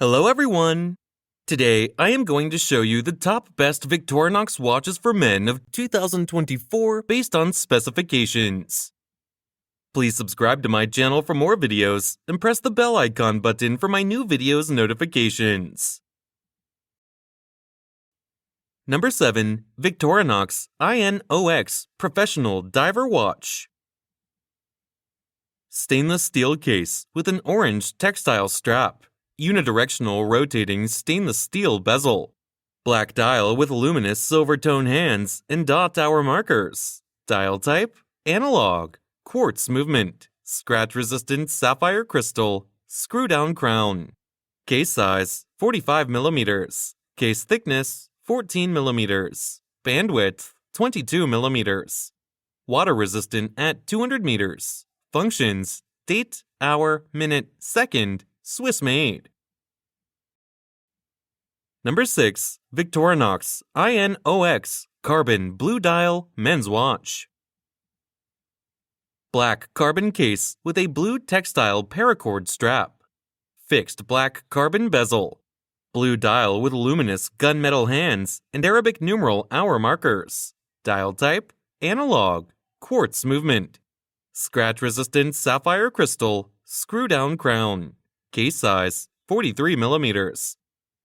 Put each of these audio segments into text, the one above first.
Hello everyone! Today I am going to show you the top best Victorinox watches for men of 2024 based on specifications. Please subscribe to my channel for more videos and press the bell icon button for my new videos notifications. Number 7. Victorinox I.N.O.X. Professional Diver Watch. Stainless steel case with an orange textile strap. Unidirectional rotating stainless steel bezel. Black dial with luminous silver tone hands and dot hour markers. Dial type, analog. Quartz movement. Scratch-resistant sapphire crystal. Screw-down crown. Case size, 45 mm. Case thickness, 14 mm. Bandwidth, 22 mm. Water resistant at 200 meters. Functions, date, hour, minute, second. Swiss made. Number 6. Victorinox I.N.O.X. Carbon Blue Dial Men's Watch. Black carbon case with a blue textile paracord strap. Fixed black carbon bezel. Blue dial with luminous gunmetal hands and Arabic numeral hour markers. Dial type, analog. Quartz movement. Scratch-resistant sapphire crystal. Screw-down crown. Case size, 43 mm.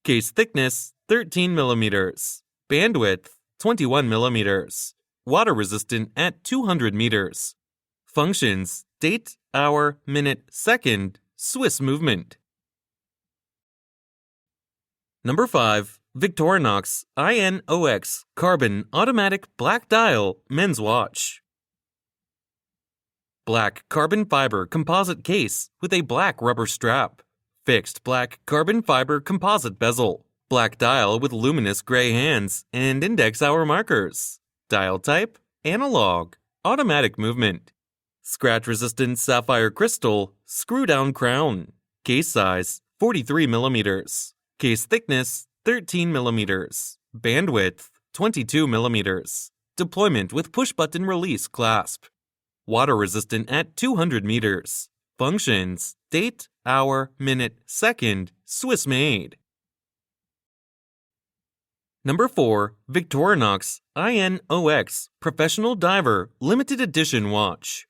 Case thickness, 13 mm. Bandwidth, 21 mm. Water resistant at 200 meters. Functions, date, hour, minute, second. Swiss movement. Number 5. Victorinox I.N.O.X. Carbon Automatic Black Dial Men's Watch. Black carbon fiber composite case with a black rubber strap. Fixed black carbon fiber composite bezel. Black dial with luminous gray hands and index hour markers. Dial type, analog. Automatic movement. Scratch-resistant sapphire crystal. Screw-down crown. Case size, 43 mm. Case thickness, 13 mm. Bandwidth, 22 mm. Deployment with push-button release clasp. Water resistant at 200 meters. Functions, date, hour, minute, second. Swiss made. Number 4. Victorinox I.N.O.X. Professional Diver Limited Edition Watch.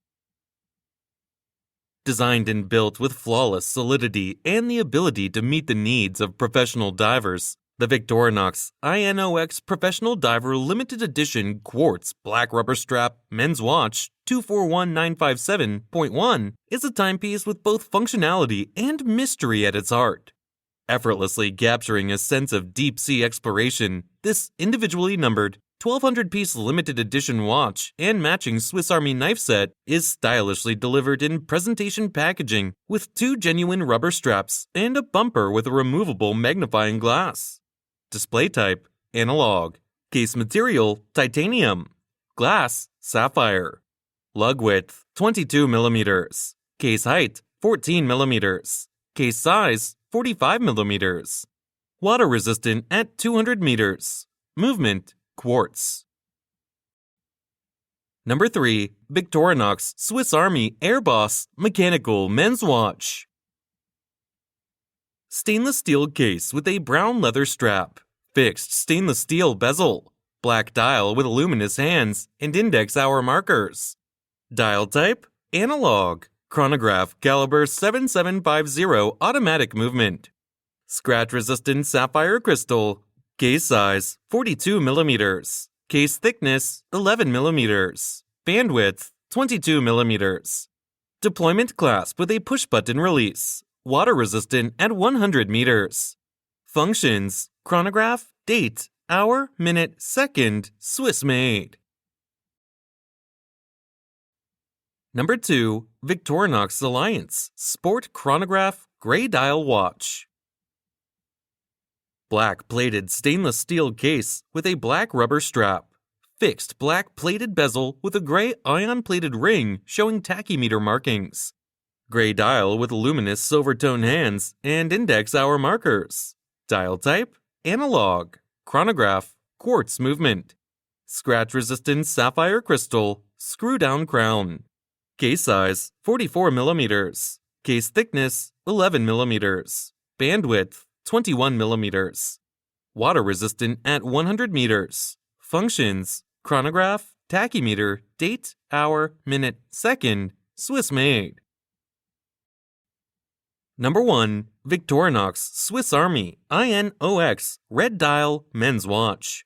Designed and built with flawless solidity and the ability to meet the needs of professional divers, the Victorinox I.N.O.X. Professional Diver Limited Edition Quartz Black Rubber Strap Men's Watch 241957.1 is a timepiece with both functionality and mystery at its heart. Effortlessly capturing a sense of deep-sea exploration, this individually numbered 1,200-piece limited edition watch and matching Swiss Army knife set is stylishly delivered in presentation packaging with 2 genuine rubber straps and a bumper with a removable magnifying glass. Display type, analog. Case material, titanium. Glass, sapphire. Lug width, 22 mm. Case height, 14 mm. Case size, 45 mm. Water resistant at 200 meters. Movement, quartz. Number 3. Victorinox Swiss Army AirBoss Mechanical Men's Watch. Stainless steel case with a brown leather strap. Fixed stainless steel bezel. Black dial with luminous hands and index hour markers. Dial type, analog. Chronograph caliber 7750 automatic movement. Scratch-resistant sapphire crystal. Case size, 42 mm. Case thickness, 11 mm. Bandwidth, 22 mm. Deployment clasp with a push-button release. Water resistant at 100 meters. Functions, chronograph, date, hour, minute, second. Swiss made. Number 2. Victorinox Alliance Sport Chronograph Gray Dial Watch. Black plated stainless steel case with a black rubber strap. Fixed black plated bezel with a gray ion plated ring showing tachymeter markings. Gray dial with luminous silver tone hands and index hour markers. Dial type, analog. Chronograph, quartz movement. Scratch resistant sapphire crystal, screw down crown. Case size, 44 mm. Case thickness, 11 mm. Bandwidth, 21 millimeters. Water resistant at 100 meters. Functions: chronograph, tachymeter, date, hour, minute, second, Swiss made. Number 1. Victorinox Swiss Army I.N.O.X. Red Dial Men's Watch.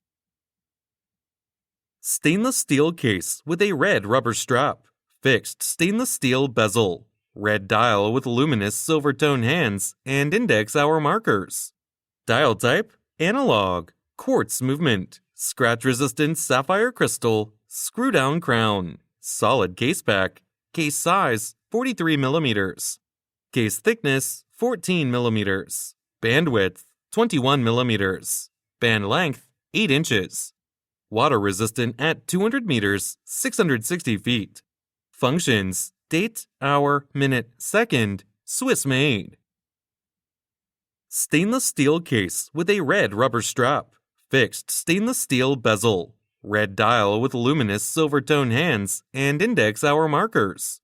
Stainless steel case with a red rubber strap. Fixed stainless steel bezel. Red dial with luminous silver tone hands and index hour markers. Dial type: analog. Quartz movement. Scratch resistant sapphire crystal. Screw down crown. Solid case back. Case size: 43 millimeters. Case thickness: 14 millimeters. Bandwidth: 21 millimeters. Band length: 8 inches. Water resistant at 200 meters, 660 feet. Functions: date, hour, minute, second, Swiss made. Stainless steel case with a red rubber strap. Fixed stainless steel bezel. Red dial with luminous silver tone hands and index hour markers.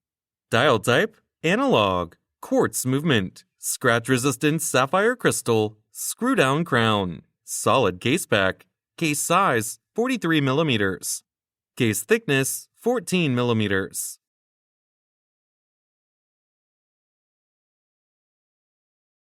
Dial type: analog. Quartz movement. Scratch resistant sapphire crystal. Screw down crown. Solid case back. Case size: 43 millimeters. Case thickness: 14 millimeters.